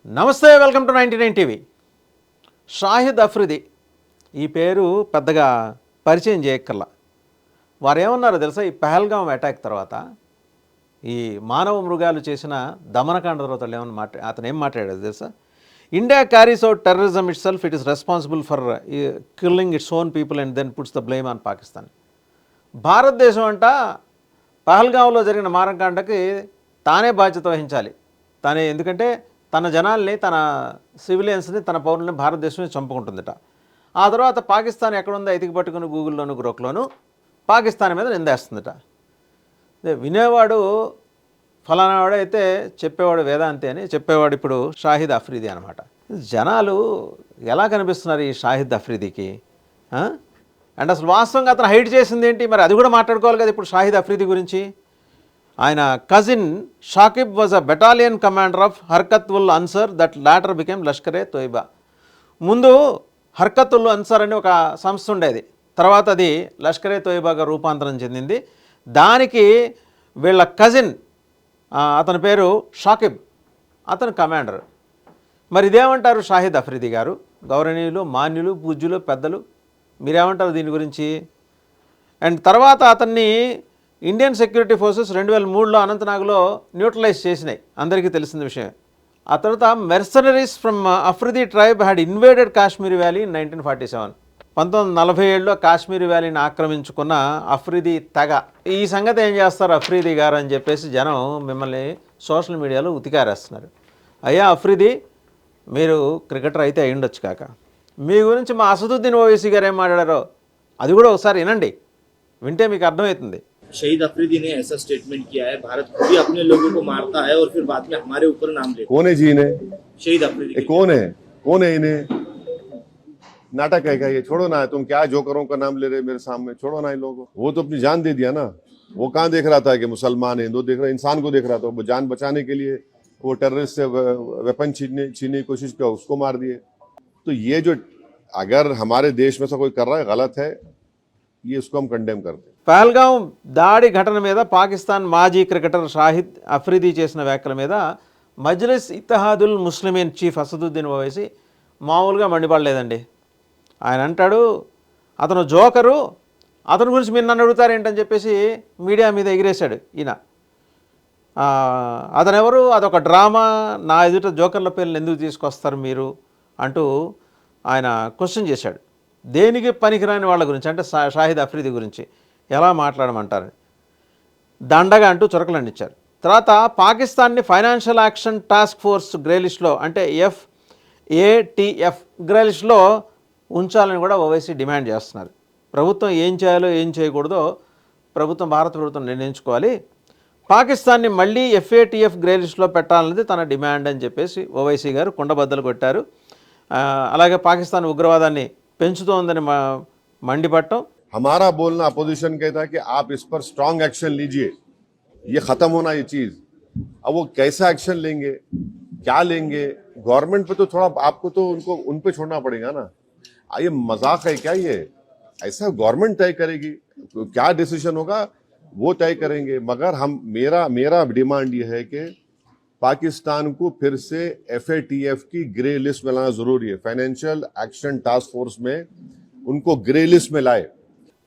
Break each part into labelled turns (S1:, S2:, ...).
S1: నమస్తే, welcome to 99 TV. Shahid Afridi ఈ పేరు పెద్దగా పరిచయం చేయక్కర్లా. వారు ఏమన్నారో తెలుసా? ఈ పహల్గాం అటాక్ తర్వాత ఈ మానవ మృగాలు చేసిన దమనకాండ తర్వాత అతను ఏం మాట్లాడాడు తెలుసా? India carries out terrorism itself, it is responsible for killing its own people and then puts the blame on Pakistan. భారతదేశం అంట పహల్గాంలో జరిగిన మానవకాండకి తానే బాధ్యత వహించాలి. తానే, ఎందుకంటే తన జనాల్ని, తన సివిలియన్స్ని, తన పౌరుల్ని భారతదేశమే చంపుకుంటుందట. ఆ తర్వాత పాకిస్తాన్ ఎక్కడుందో ఎతికి పట్టుకుని గూగుల్లోను గ్రోక్లోను పాకిస్తాన్ మీద నిందేస్తుందట. వినేవాడు ఫలానావాడు అయితే చెప్పేవాడు వేదాంతి అని, చెప్పేవాడు ఇప్పుడు షాహిద్ అఫ్రిది అనమాట. జనాలు ఎలా కనిపిస్తున్నారు ఈ షాహిద్ అఫ్రిదికి? అండ్ అసలు వాస్తవంగా అతను హైడ్ చేసింది ఏంటి? మరి అది కూడా మాట్లాడుకోవాలి కదా ఇప్పుడు షాహిద్ అఫ్రిది గురించి. ఆయన cousin Shakib was a battalion commander of Harkat ul Ansar that later became Lashkar-e Taiba. ముందు హర్కత్ ఉల్ అన్సర్ అని ఒక సంస్థ ఉండేది, తర్వాత అది లష్కరే తోయిబాగా రూపాంతరం చెందింది. దానికి వీళ్ళ కజిన్, అతని పేరు షాకిబ్, అతను కమాండర్. మరి ఇదేమంటారు షాహిద్ అఫ్రిది గారు? గౌరవనీయులు, మాన్యులు, పూజ్యులు, పెద్దలు, మీరేమంటారు దీని గురించి? అండ్ తర్వాత అతన్ని ఇండియన్ సెక్యూరిటీ ఫోర్సెస్ 2003లో అనంతనాగ్లో న్యూట్రలైజ్ చేసినాయి, అందరికీ తెలిసిన విషయం. ఆ తర్వాత mercenaries from Afridi tribe had invaded Kashmir valley in 1947. 1947లో కాశ్మీర్ వ్యాలీని ఆక్రమించుకున్న అఫ్రిది తెగ. ఈ సంగతి ఏం చేస్తారు అఫ్రిది గారు అని చెప్పేసి జనం మిమ్మల్ని సోషల్ మీడియాలో ఉతికారేస్తున్నారు. అయ్యా అఫ్రిది, మీరు క్రికెటర్ అయితే అయ్యుండొచ్చు కాక, మీ గురించి మా అసదుద్దీన్ ఓవైసీ గారు ఏం మాట్లాడారో అది కూడా ఒకసారి వినండి, వింటే మీకు అర్థమవుతుంది.
S2: शहीद अफरीदी ने ऐसा स्टेटमेंट किया है, भारत खुद ही अपने लोगों को मारता है और फिर बाद में हमारे ऊपर नाम लेता है।
S3: कौन है जी इन्हें?
S2: शहीद अफरीदी
S3: कौन है इन्हें? नाटक है क्या ये? छोड़ो ना, तुम क्या जोकरों का नाम ले रहे मेरे सामने? छोड़ो ना इन लोगों को। वो तो अपनी जान दे दिया ना। वो कहाँ देख रहा था कि मुसलमान हिंदू देख रहा, इंसान को देख रहा था। वो जान बचाने के लिए वो टेररिस्ट से वेपन छीनने की कोशिश किया, उसको मार दिए। तो ये जो अगर हमारे देश में से कोई कर रहा है गलत है, ये इसको हम कंडेम करते हैं.
S1: పహల్గాం దాడి ఘటన మీద పాకిస్తాన్ మాజీ క్రికెటర్ షాహిద్ అఫ్రిది చేసిన వ్యాఖ్యల మీద మజ్లిస్ ఇత్తహాదుల్ ముస్లిమీన్ చీఫ్ అసదుద్దీన్ ఓవైసీ మామూలుగా మండిపడలేదండి. ఆయన అంటాడు అతను జోకరు, అతని గురించి మీరు నన్ను అడుగుతారేంటని చెప్పేసి మీడియా మీద ఎగిరేశాడు ఈయన. అతనెవరు? అదొక డ్రామా, నా ఎదుట జోకర్ల పేర్లు ఎందుకు తీసుకొస్తారు మీరు అంటూ ఆయన క్వశ్చన్ చేశాడు. దేనికి పనికిరాని వాళ్ళ గురించి, అంటే షాహిద్ అఫ్రిది గురించి ఎలా మాట్లాడమంటారు? దండగా అంటూ చురకలండిచ్చారు. తర్వాత పాకిస్తాన్ని financial action task force grey లిస్ట్లో, అంటే FATF గ్రే లిస్ట్లో ఉంచాలని కూడా ఓవైసీ డిమాండ్ చేస్తున్నారు. ప్రభుత్వం ఏం చేయాలో ఏం చేయకూడదో భారత ప్రభుత్వం నిర్ణయించుకోవాలి. పాకిస్తాన్ని మళ్ళీ FATF గ్రే లిస్ట్లో పెట్టాలన్నది తన డిమాండ్ అని చెప్పేసి ఓవైసీ గారు కుండబద్దలు కొట్టారు. అలాగే పాకిస్తాన్ ఉగ్రవాదాన్ని పెంచుతోందని మండిపట్టం.
S3: हमारा बोलना अपोजिशन कहता है कि आप इस पर स्ट्रांग एक्शन लीजिए, ये खत्म होना ये चीज। अब वो कैसा एक्शन लेंगे, क्या लेंगे? गवर्नमेंट पे तो थोड़ा आपको तो उन पे छोड़ना पड़ेगा ना। ये मजाक है क्या? ये ऐसा गवर्नमेंट तय करेगी, क्या डिसीजन होगा वो तय करेंगे। मगर हम मेरा डिमांड ये है कि पाकिस्तान को फिर से FATF की ग्रे लिस्ट में लाना जरूरी है। फाइनेंशियल एक्शन टास्क फोर्स में उनको ग्रे लिस्ट में लाए.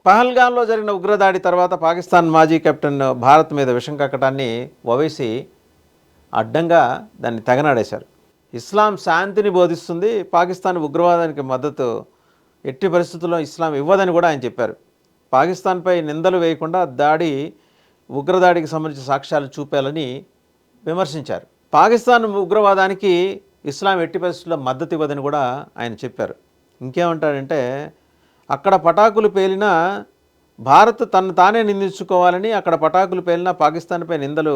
S1: పహల్గాంలో జరిగిన ఉగ్రదాడి తర్వాత పాకిస్తాన్ మాజీ కెప్టెన్ భారత్ మీద విషం కక్కటాన్ని ఓవైసీ అడ్డంగా దాన్ని తెగనాడేశారు. ఇస్లాం శాంతిని బోధిస్తుంది, పాకిస్తాన్ ఉగ్రవాదానికి మద్దతు ఎట్టి పరిస్థితుల్లో ఇస్లాం ఇవ్వదని కూడా ఆయన చెప్పారు. పాకిస్తాన్పై నిందలు వేయకుండా ఉగ్రదాడికి సంబంధించిన సాక్ష్యాలు చూపాలని విమర్శించారు. పాకిస్తాన్ ఉగ్రవాదానికి ఇస్లాం ఎట్టి పరిస్థితుల్లో మద్దతు ఇవ్వదని కూడా ఆయన చెప్పారు. ఇంకేమంటాడంటే అక్కడ పటాకులు పేలినా భారత్ తను తానే నిందించుకోవాలని, అక్కడ పటాకులు పేలినా పాకిస్తాన్పై నిందలు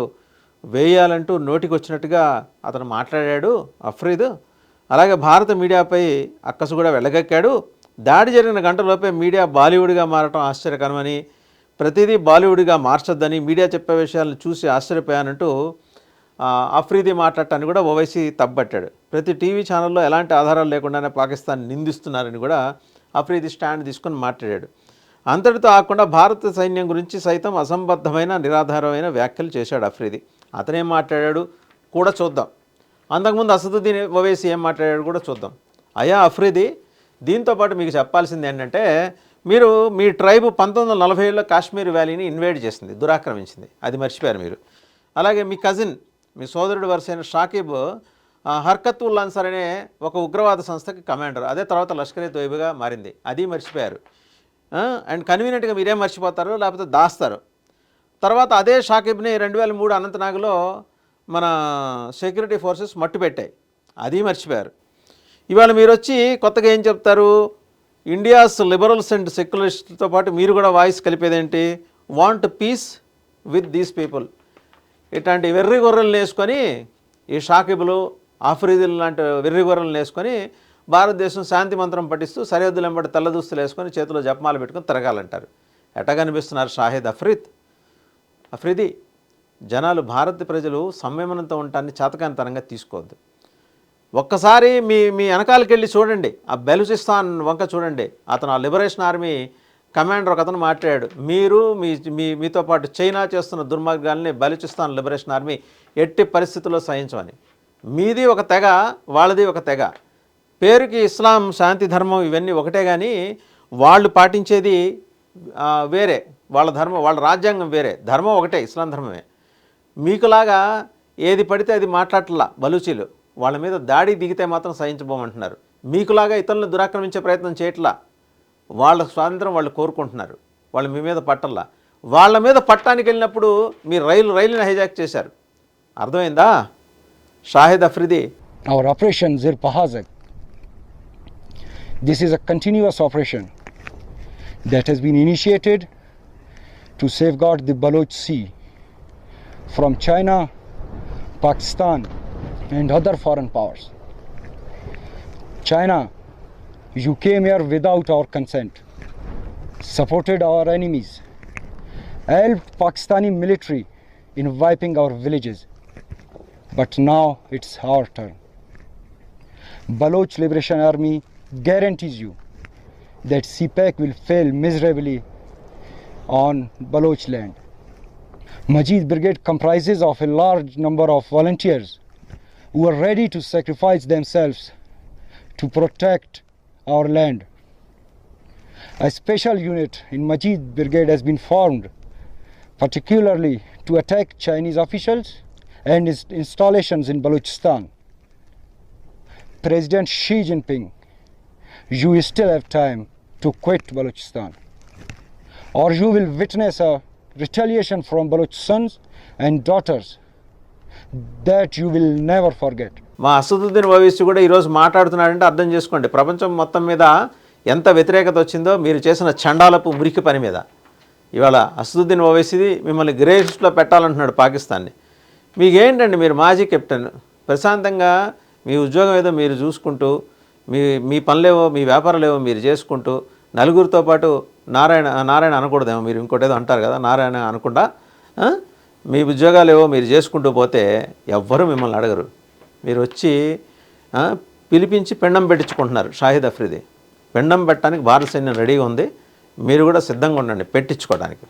S1: వేయాలంటూ నోటికి వచ్చినట్టుగా అతను మాట్లాడాడు అఫ్రీద్. అలాగే భారత మీడియాపై అక్కసు కూడా వెళ్ళగక్కాడు. దాడి జరిగిన గంటలోపే మీడియా బాలీవుడ్గా మారటం ఆశ్చర్యకరమని, ప్రతిదీ బాలీవుడ్గా మార్చొద్దని మీడియా చెప్పే విషయాలను చూసి ఆశ్చర్యపోయానంటూ అఫ్రీది మాట్లాడటాన్ని కూడా ఓవైసీ తప్పట్టాడు. ప్రతి టీవీ ఛానల్లో ఎలాంటి ఆధారాలు లేకుండానే పాకిస్తాన్ నిందిస్తున్నారని కూడా అఫ్రీది స్టాండ్ తీసుకొని మాట్లాడాడు. అంతటితో ఆకుండా భారత సైన్యం గురించి సైతం అసంబద్ధమైన నిరాధారమైన వ్యాఖ్యలు చేశాడు అఫ్రీది. అతనేం మాట్లాడాడు కూడా చూద్దాం. అంతకుముందు అసదుద్దీన్ ఓవైసీ ఏం మాట్లాడాడు కూడా చూద్దాం. అయా అఫ్రీది, దీంతోపాటు మీకు చెప్పాల్సింది ఏంటంటే, మీరు మీ ట్రైబ్ 1947లో కాశ్మీర్ వ్యాలీని ఇన్వైడ్ చేసింది, దురాక్రమించింది, అది మర్చిపోయారు మీరు. అలాగే మీ కజిన్, మీ సోదరుడు వరుసైన షాకిబ్ హర్కత్ ఉల్ అన్సార్ అనే ఒక ఉగ్రవాద సంస్థకి కమాండర్, అదే తర్వాత లష్కర్ ఏ తోయిబాగా మారింది, అది మర్చిపోయారు. అండ్ కన్వీనియంట్గా మీరేం మర్చిపోతారు, లేకపోతే దాస్తారు. తర్వాత అదే షాకిబ్ని 2003 అనంతనాగ్లో మన సెక్యూరిటీ ఫోర్సెస్ మట్టు పెట్టాయి, అది మర్చిపోయారు. ఇవాళ మీరు వచ్చి కొత్తగా ఏం చెప్తారు, ఇండియాస్ లిబరల్స్ అండ్ సెక్యులరిస్ట్తో పాటు మీరు కూడా వాయిస్ కలిపేదేంటి, want peace with these people. ఇట్లాంటి వెర్రి గొర్రెలను వేసుకొని, ఈ షాకిబులు ఆఫ్రీదులు లాంటి వెర్రి గొర్రెలను వేసుకొని భారతదేశం శాంతి మంత్రం పఠిస్తూ సరిహద్దులు వెంబడి తెల్ల దుస్తులు వేసుకొని చేతిలో జపమాల పెట్టుకొని తిరగాలంటారు. ఎట్ట కనిపిస్తున్నారు షాహిద్ అఫ్రీది? జనాలు, భారత ప్రజలు సంయమనంతో ఉండటాన్ని చేతకానితనంగా తీసుకోవద్దు. ఒక్కసారి మీ వెనకాలకి వెళ్ళి చూడండి, ఆ బెలూచిస్తాన్ వంక చూడండి. అతను ఆ లిబరేషన్ ఆర్మీ కమాండర్ ఒక అతను మాట్లాడాడు, మీరు మీతో పాటు చైనా చేస్తున్న దుర్మార్గాల్ని బెలూచిస్తాన్ లిబరేషన్ ఆర్మీ ఎట్టి పరిస్థితుల్లో సహించమని. మీది ఒక తెగ, వాళ్ళది ఒక తెగ, పేరుకి ఇస్లాం శాంతి ధర్మం ఇవన్నీ ఒకటే, కానీ వాళ్ళు పాటించేది వేరే, వాళ్ళ ధర్మం, వాళ్ళ రాజ్యాంగం వేరే, ధర్మం ఒకటే, ఇస్లాం ధర్మమే. మీకులాగా ఏది పడితే అది మాట్లాడట్లా బలూచీలు, వాళ్ళ మీద దాడి దిగితే మాత్రం సహించబోమంటున్నారు. మీకులాగా ఇతరులను దురాక్రమించే ప్రయత్నం చేయట్లా, వాళ్ళ స్వాతంత్రం వాళ్ళు కోరుకుంటున్నారు, వాళ్ళు మీ మీద పట్టల్లా. వాళ్ళ మీద పట్టానికి వెళ్ళినప్పుడు మీరు రైలుని హైజాక్ చేశారు. అర్థమైందా Shahid Afridi?
S4: Our operation Zir Pahazak, this is a continuous operation that has been initiated to safeguard the Baloch Sea from China, Pakistan and other foreign powers. China, you came here without our consent, supported our enemies, helped Pakistani military in wiping our villages, but now it's our turn. Baloch Liberation Army guarantees you that CPAC will fail miserably on Baloch land. Majid Brigade comprises of a large number of volunteers who are ready to sacrifice themselves to protect our land. A special unit in Majid Brigade has been formed particularly to attack Chinese officials and installations in Balochistan. President Xi Jinping, you still have time to quit Balochistan, or you will witness a retaliation from Baloch sons and daughters that you will never forget.
S1: మా అసదుద్దీన్ ఓవైసీ కూడా ఈరోజు మాట్లాడుతున్నాడంటే అర్థం చేసుకోండి, ప్రపంచం మొత్తం మీద ఎంత వ్యతిరేకత వచ్చిందో మీరు చేసిన చండాలపు మురికి పని మీద. ఇవాళ అసదుద్దీన్ ఓవైసీ మిమ్మల్ని గ్రే లిస్ట్లో పెట్టాలంటున్నాడు పాకిస్తాన్ని. మీకేంటండి, మీరు మాజీ కెప్టెన్, ప్రశాంతంగా మీ ఉద్యోగం ఏదో మీరు చూసుకుంటూ, మీ పనులేవో మీ వ్యాపారాలేవో మీరు చేసుకుంటూ, నలుగురితో పాటు నారాయణ అనకూడదేమో, మీరు ఇంకోటి ఏదో అంటారు కదా, నారాయణ అనకుండా మీ ఉద్యోగాలు ఏవో మీరు చేసుకుంటూ పోతే ఎవ్వరూ మిమ్మల్ని అడగరు. మీరు వచ్చి పిలిపించి పెండం పెట్టించుకుంటున్నారు. షాహిద్ అఫ్రీది, పెండం పెట్టడానికి భారత సైన్యం రెడీగా ఉంది, మీరు కూడా సిద్ధంగా ఉండండి పెట్టించుకోవడానికి.